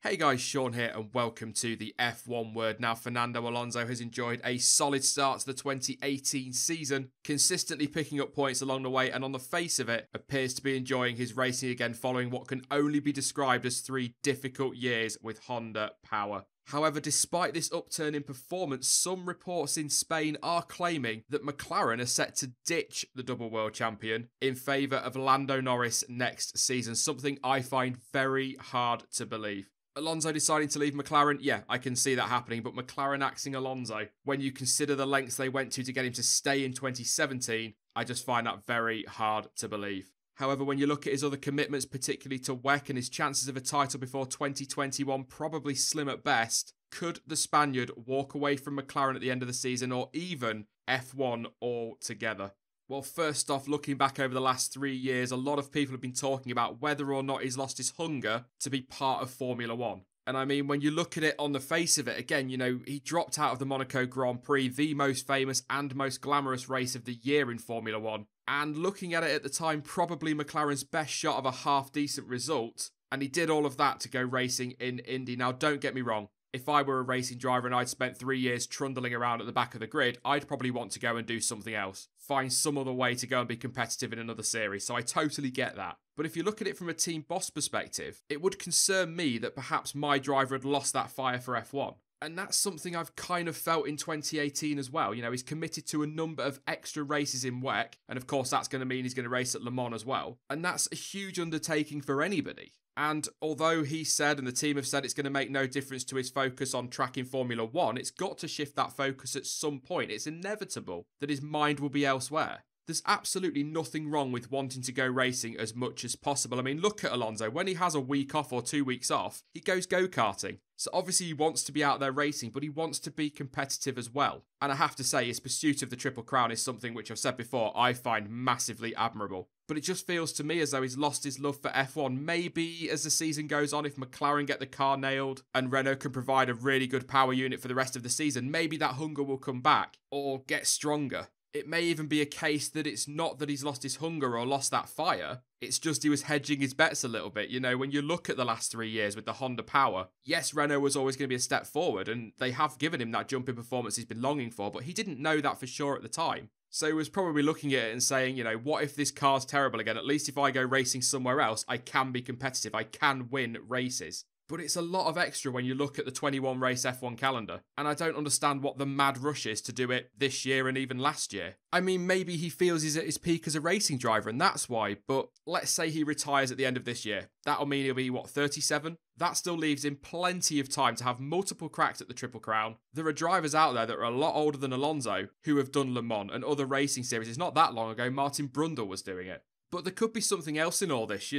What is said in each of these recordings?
Hey guys, Sean here and welcome to the F1 Word. Now, Fernando Alonso has enjoyed a solid start to the 2018 season, consistently picking up points along the way and on the face of it, appears to be enjoying his racing again following what can only be described as 3 difficult years with Honda power. However, despite this upturn in performance, some reports in Spain are claiming that McLaren are set to ditch the double world champion in favour of Lando Norris next season, something I find very hard to believe. Alonso deciding to leave McLaren, yeah, I can see that happening, but McLaren axing Alonso, when you consider the lengths they went to get him to stay in 2017, I just find that very hard to believe. However, when you look at his other commitments, particularly to WEC, and his chances of a title before 2021 probably slim at best, could the Spaniard walk away from McLaren at the end of the season or even F1 altogether? Well, first off, looking back over the last 3 years, a lot of people have been talking about whether or not he's lost his hunger to be part of Formula One. And I mean, when you look at it on the face of it, again, he dropped out of the Monaco Grand Prix, the most famous and most glamorous race of the year in Formula One. And looking at it at the time, probably McLaren's best shot of a half-decent result. And he did all of that to go racing in Indy. Now, don't get me wrong. If I were a racing driver and I'd spent 3 years trundling around at the back of the grid, I'd probably want to go and do something else. Find some other way to go and be competitive in another series. So I totally get that. But if you look at it from a team boss perspective, it would concern me that perhaps my driver had lost that fire for F1. And that's something I've kind of felt in 2018 as well. He's committed to a number of extra races in WEC. And of course, that's going to mean he's going to race at Le Mans as well. And that's a huge undertaking for anybody. And although he said and the team have said it's going to make no difference to his focus on track in Formula One, it's got to shift that focus at some point. It's inevitable that his mind will be elsewhere. There's absolutely nothing wrong with wanting to go racing as much as possible. I mean, look at Alonso. When he has a week off or 2 weeks off, he goes go-karting. So obviously he wants to be out there racing, but he wants to be competitive as well. And I have to say, his pursuit of the Triple Crown is something which I've said before, I find massively admirable. But it just feels to me as though he's lost his love for F1. Maybe as the season goes on, if McLaren get the car nailed and Renault can provide a really good power unit for the rest of the season, maybe that hunger will come back or get stronger. It may even be a case that it's not that he's lost his hunger or lost that fire. It's just he was hedging his bets a little bit. When you look at the last 3 years with the Honda power, yes, Renault was always going to be a step forward and they have given him that jump in performance he's been longing for, but he didn't know that for sure at the time. So he was probably looking at it and saying, what if this car's terrible again? At least if I go racing somewhere else, I can be competitive. I can win races. But it's a lot of extra when you look at the 21 race F1 calendar. And I don't understand what the mad rush is to do it this year and even last year. I mean, maybe he feels he's at his peak as a racing driver and that's why. But let's say he retires at the end of this year. That'll mean he'll be, 37? That still leaves him plenty of time to have multiple cracks at the Triple Crown. There are drivers out there that are a lot older than Alonso who have done Le Mans and other racing series. It's not that long ago Martin Brundle was doing it. But there could be something else in all this,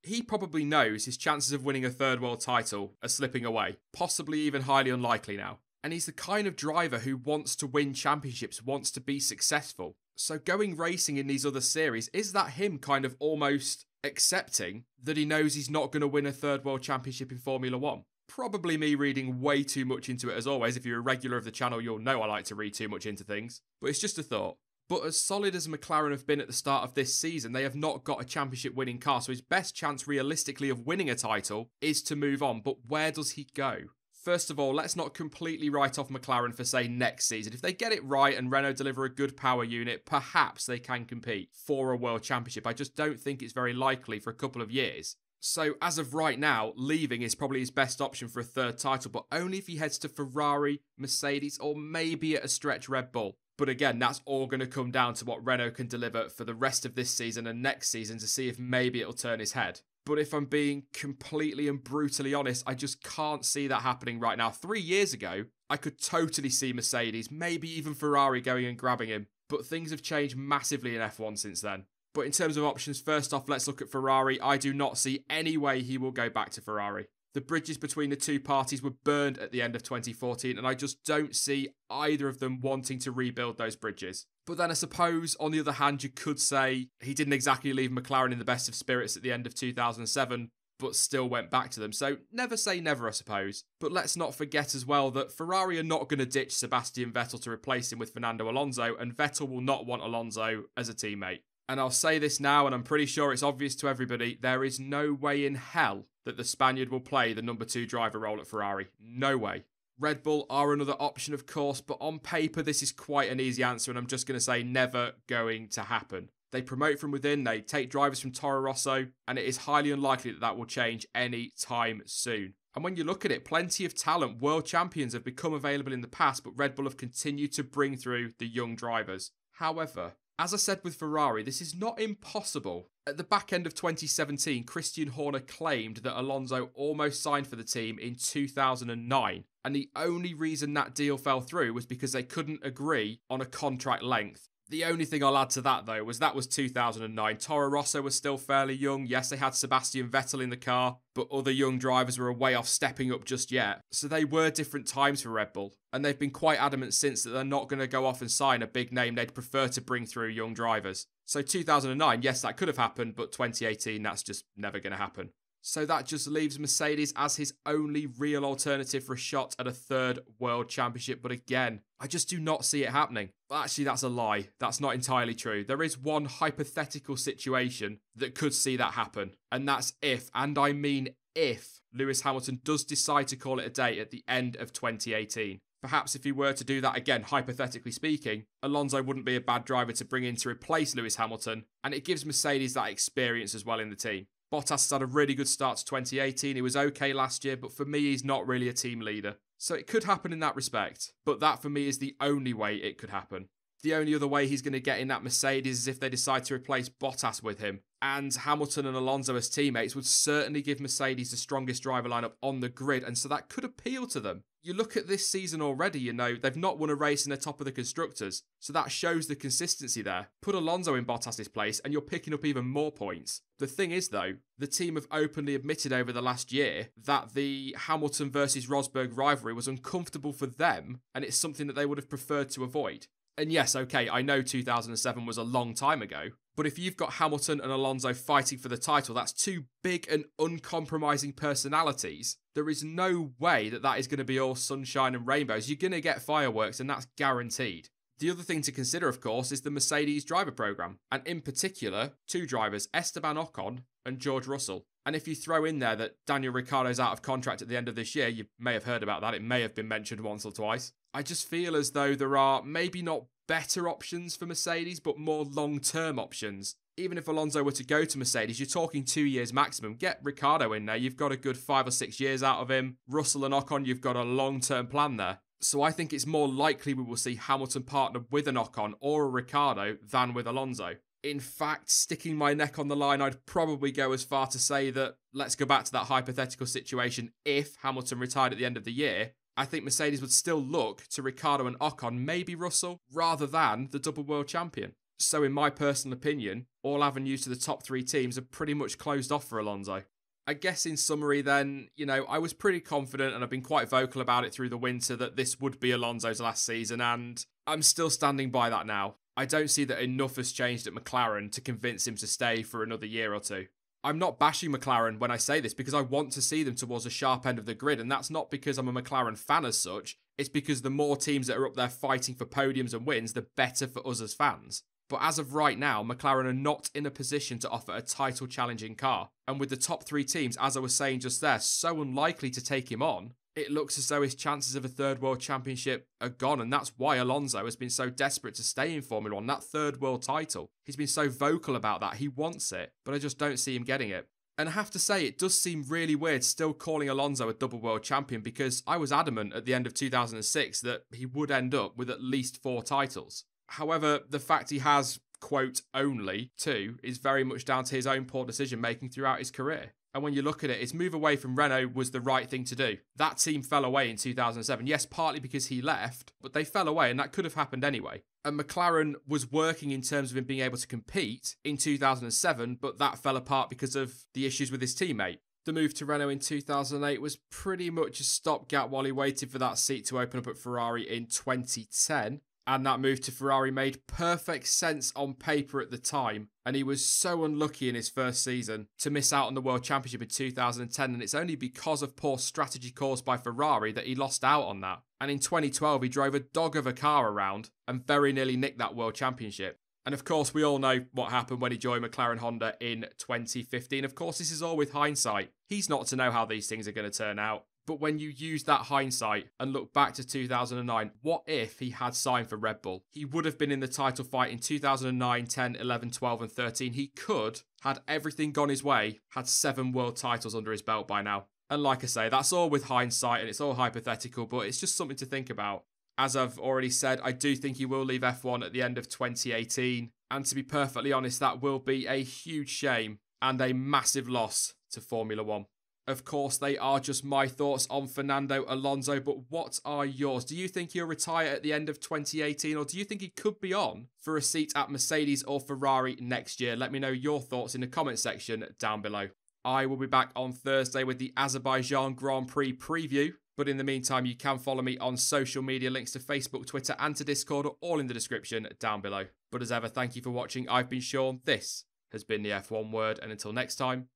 He probably knows his chances of winning a third world title are slipping away, possibly even highly unlikely now. And he's the kind of driver who wants to win championships, wants to be successful. So going racing in these other series, is that him kind of almost accepting that he knows he's not going to win a third world championship in Formula One? Probably me reading way too much into it as always. If you're a regular of the channel, you'll know I like to read too much into things. But it's just a thought. But as solid as McLaren have been at the start of this season, they have not got a championship winning car. So his best chance realistically of winning a title is to move on. But where does he go? First of all, let's not completely write off McLaren for, say, next season. If they get it right and Renault deliver a good power unit, perhaps they can compete for a world championship. I just don't think it's very likely for a couple of years. So as of right now, leaving is probably his best option for a third title, but only if he heads to Ferrari, Mercedes, or maybe at a stretch Red Bull. But again, that's all going to come down to what Renault can deliver for the rest of this season and next season to see if maybe it'll turn his head. But if I'm being completely and brutally honest, I just can't see that happening right now. 3 years ago, I could totally see Mercedes, maybe even Ferrari going and grabbing him. But things have changed massively in F1 since then. But in terms of options, first off, let's look at Ferrari. I do not see any way he will go back to Ferrari. The bridges between the two parties were burned at the end of 2014, and I just don't see either of them wanting to rebuild those bridges. But then I suppose, on the other hand, you could say he didn't exactly leave McLaren in the best of spirits at the end of 2007, but still went back to them. So never say never, I suppose. But let's not forget as well that Ferrari are not going to ditch Sebastian Vettel to replace him with Fernando Alonso, and Vettel will not want Alonso as a teammate. And I'll say this now, and I'm pretty sure it's obvious to everybody, there is no way in hell that the Spaniard will play the number 2 driver role at Ferrari. No way. Red Bull are another option, of course, but on paper, this is quite an easy answer, and I'm just going to say never going to happen. They promote from within, they take drivers from Toro Rosso, and it is highly unlikely that that will change any time soon. And when you look at it, plenty of talent, world champions have become available in the past, but Red Bull have continued to bring through the young drivers. However, as I said with Ferrari, this is not impossible. At the back end of 2017, Christian Horner claimed that Alonso almost signed for the team in 2009, and the only reason that deal fell through was because they couldn't agree on a contract length. The only thing I'll add to that, though, was that was 2009. Toro Rosso was still fairly young. Yes, they had Sebastian Vettel in the car, but other young drivers were a way off stepping up just yet. So they were different times for Red Bull, and they've been quite adamant since that they're not going to go off and sign a big name. They'd prefer to bring through young drivers. So 2009, yes, that could have happened, but 2018, that's just never going to happen. So that just leaves Mercedes as his only real alternative for a shot at a 3rd World Championship. But again, I just do not see it happening. Actually, that's a lie. That's not entirely true. There is one hypothetical situation that could see that happen. And that's if, and I mean if, Lewis Hamilton does decide to call it a day at the end of 2018. Perhaps if he were to do that again, hypothetically speaking, Alonso wouldn't be a bad driver to bring in to replace Lewis Hamilton. And it gives Mercedes that experience as well in the team. Bottas has had a really good start to 2018. He was okay last year, but for me, he's not really a team leader. So it could happen in that respect. But that, for me, is the only way it could happen. The only other way he's going to get in that Mercedes is if they decide to replace Bottas with him. And Hamilton and Alonso as teammates would certainly give Mercedes the strongest driver lineup on the grid, and so that could appeal to them. You look at this season already, they've not won a race in the top of the Constructors, so that shows the consistency there. Put Alonso in Bottas's place and you're picking up even more points. The thing is though, the team have openly admitted over the last year that the Hamilton versus Rosberg rivalry was uncomfortable for them, and it's something that they would have preferred to avoid. And yes, okay, I know 2007 was a long time ago, but if you've got Hamilton and Alonso fighting for the title, that's 2 big and uncompromising personalities. There is no way that that is going to be all sunshine and rainbows. You're going to get fireworks, and that's guaranteed. The other thing to consider, of course, is the Mercedes driver program, and in particular, 2 drivers, Esteban Ocon and George Russell. And if you throw in there that Daniel Ricciardo's out of contract at the end of this year, you may have heard about that. It may have been mentioned once or twice. I just feel as though there are maybe not better options for Mercedes, but more long-term options. Even if Alonso were to go to Mercedes, you're talking 2 years maximum. Get Ricciardo in there. You've got a good 5 or 6 years out of him. Russell and Ocon, you've got a long-term plan there. So I think it's more likely we will see Hamilton partnered with an Ocon or a Ricciardo than with Alonso. In fact, sticking my neck on the line, I'd probably go as far to say that, let's go back to that hypothetical situation, if Hamilton retired at the end of the year, I think Mercedes would still look to Ricciardo and Ocon, maybe Russell, rather than the double world champion. So in my personal opinion, all avenues to the top 3 teams are pretty much closed off for Alonso. I guess in summary then, I was pretty confident, and I've been quite vocal about it through the winter, that this would be Alonso's last season, and I'm still standing by that now. I don't see that enough has changed at McLaren to convince him to stay for another year or 2. I'm not bashing McLaren when I say this, because I want to see them towards the sharp end of the grid, and that's not because I'm a McLaren fan as such, it's because the more teams that are up there fighting for podiums and wins, the better for us as fans. But as of right now, McLaren are not in a position to offer a title-challenging car, and with the top 3 teams, as I was saying just there, so unlikely to take him on, it looks as though his chances of a 3rd World Championship are gone, and that's why Alonso has been so desperate to stay in Formula 1, that 3rd world title. He's been so vocal about that, he wants it, but I just don't see him getting it. And I have to say, it does seem really weird still calling Alonso a double world champion, because I was adamant at the end of 2006 that he would end up with at least 4 titles. However, the fact he has, quote, only 2 is very much down to his own poor decision making throughout his career. And when you look at it, his move away from Renault was the right thing to do. That team fell away in 2007. Yes, partly because he left, but they fell away, and that could have happened anyway. And McLaren was working in terms of him being able to compete in 2007, but that fell apart because of the issues with his teammate. The move to Renault in 2008 was pretty much a stopgap while he waited for that seat to open up at Ferrari in 2010. And that move to Ferrari made perfect sense on paper at the time. And he was so unlucky in his first season to miss out on the World Championship in 2010. And it's only because of poor strategy caused by Ferrari that he lost out on that. And in 2012, he drove a dog of a car around and very nearly nicked that World Championship. And of course, we all know what happened when he joined McLaren Honda in 2015. Of course, this is all with hindsight. He's not to know how these things are going to turn out. But when you use that hindsight and look back to 2009, what if he had signed for Red Bull? He would have been in the title fight in 2009, 10, 11, 12 and 13. He could, had everything gone his way, had 7 world titles under his belt by now. And like I say, that's all with hindsight and it's all hypothetical, but it's just something to think about. As I've already said, I do think he will leave F1 at the end of 2018. And to be perfectly honest, that will be a huge shame and a massive loss to Formula 1. Of course, they are just my thoughts on Fernando Alonso, but what are yours? Do you think he'll retire at the end of 2018, or do you think he could be on for a seat at Mercedes or Ferrari next year? Let me know your thoughts in the comment section down below. I will be back on Thursday with the Azerbaijan Grand Prix preview, but in the meantime, you can follow me on social media. Links to Facebook, Twitter, and to Discord are all in the description down below. But as ever, thank you for watching. I've been Sean. This has been the F1 Word, and until next time,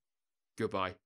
goodbye.